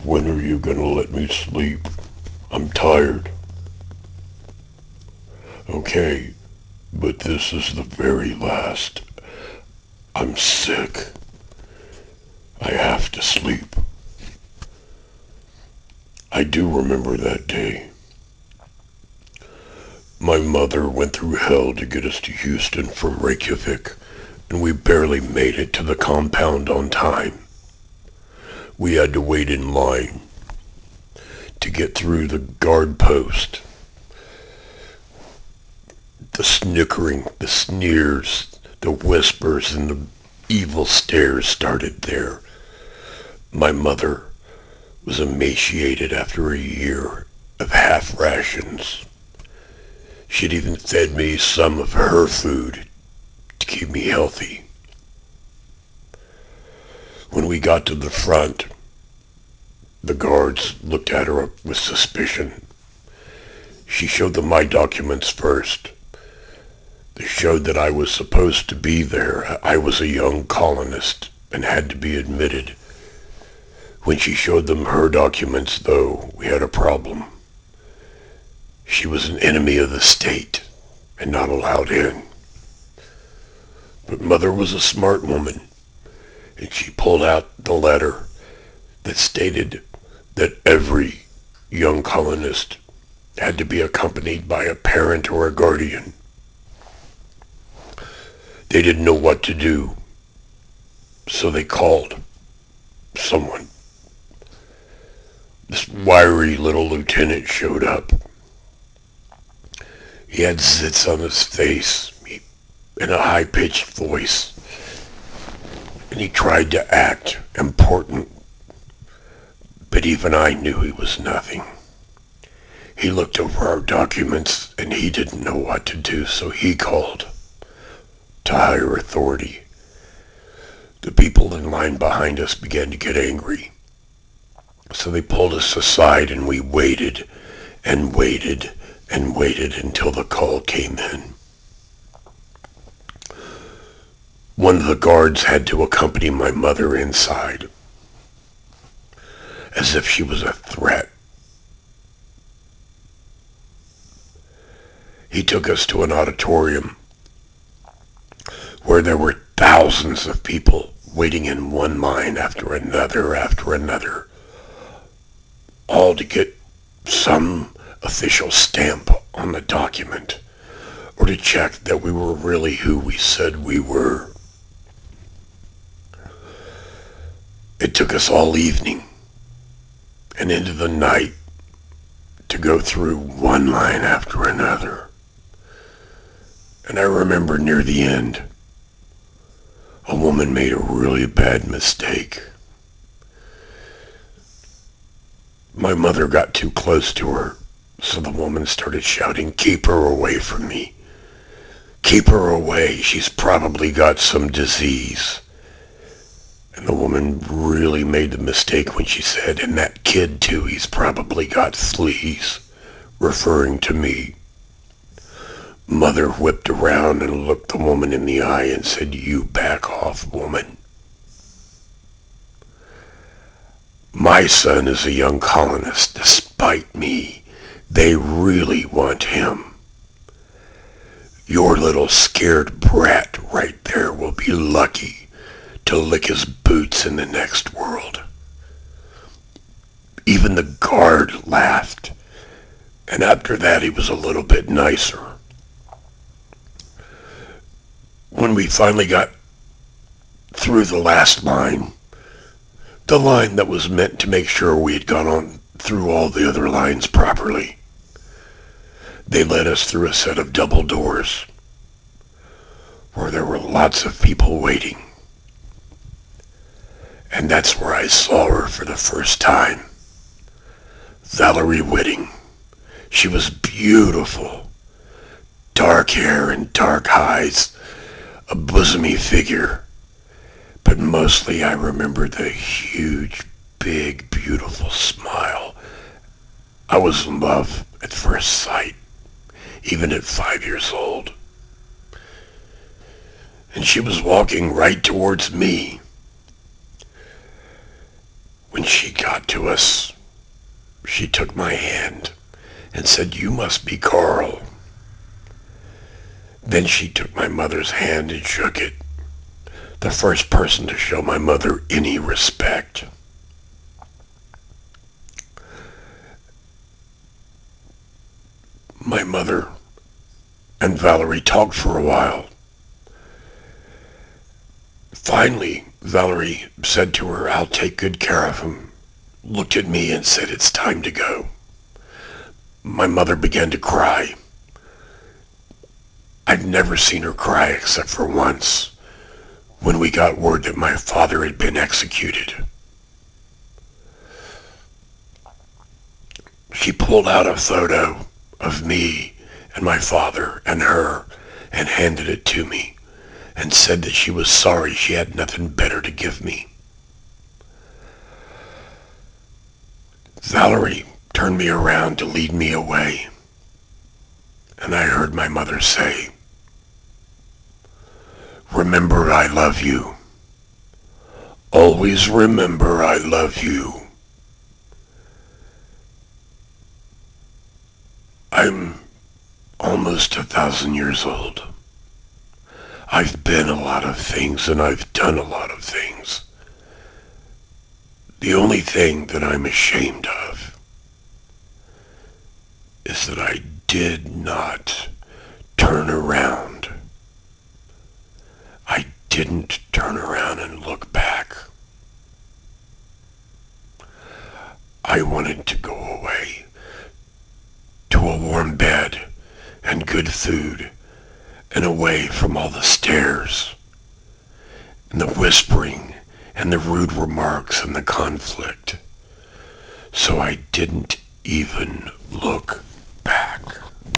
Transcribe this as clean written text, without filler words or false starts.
When are you gonna let me sleep? I'm tired. Okay, but this is the very last. I'm sick. I have to sleep. I do remember that day. My mother went through hell to get us to Houston from Reykjavik, and we barely made it to the compound on time. We had to wait in line to get through the guard post. The snickering, the sneers, the whispers, and the evil stares started there. My mother was emaciated after a year of half rations. She'd even fed me some of her food to keep me healthy. When we got to the front, the guards looked at her with suspicion. She showed them my documents first. They showed that I was supposed to be there. I was a young colonist and had to be admitted. When she showed them her documents, though, we had a problem. She was an enemy of the state and not allowed in. But Mother was a smart woman, and she pulled out the letter that stated that every young colonist had to be accompanied by a parent or a guardian. They didn't know what to do, so they called someone. This wiry little lieutenant showed up. He had zits on his face in a high-pitched voice, and he tried to act important, but even I knew he was nothing. He looked over our documents, and he didn't know what to do, so he called to higher authority. The people in line behind us began to get angry, so they pulled us aside, and we waited and waited and waited until the call came in. One of the guards had to accompany my mother inside, as if she was a threat. He took us to an auditorium where there were thousands of people waiting in one line after another, all to get some official stamp on the document, or to check that we were really who we said we were. It took us all evening and into the night to go through one line after another. And I remember near the end, a woman made a really bad mistake. My mother got too close to her, so the woman started shouting, "Keep her away from me. Keep her away. She's probably got some disease." And the woman really made the mistake when she said, "And that kid too, he's probably got fleas," referring to me. Mother whipped around and looked the woman in the eye and said, "You back off, woman. My son is a young colonist, despite me. They really want him. Your little scared brat right there will be lucky to lick his boots in the next world." Even the guard laughed, and after that he was a little bit nicer. When we finally got through the last line, the line that was meant to make sure we had gone on through all the other lines properly, they led us through a set of double doors where there were lots of people waiting. And that's where I saw her for the first time. Valerie Whitting. She was beautiful. Dark hair and dark eyes, a bosomy figure. But mostly I remember the huge, big, beautiful smile. I was in love at first sight, even at 5 years old. And she was walking right towards me. When she got to us, she took my hand and said, "You must be Karl." Then she took my mother's hand and shook it, the first person to show my mother any respect. My mother and Valerie talked for a while. Finally, Valerie said to her, "I'll take good care of him," looked at me and said, "It's time to go." My mother began to cry. I'd never seen her cry except for once, when we got word that my father had been executed. She pulled out a photo of me and my father and her and handed it to me and said that she was sorry she had nothing better to give me. Valerie turned me around to lead me away, and I heard my mother say, "Remember, I love you. Always remember, I love you." I'm almost 1,000 years old. I've been a lot of things and I've done a lot of things. The only thing that I'm ashamed of is that I did not turn around. I didn't turn around and look back. I wanted to go away to a warm bed and good food and away from all the stares and the whispering and the rude remarks and the conflict. So I didn't even look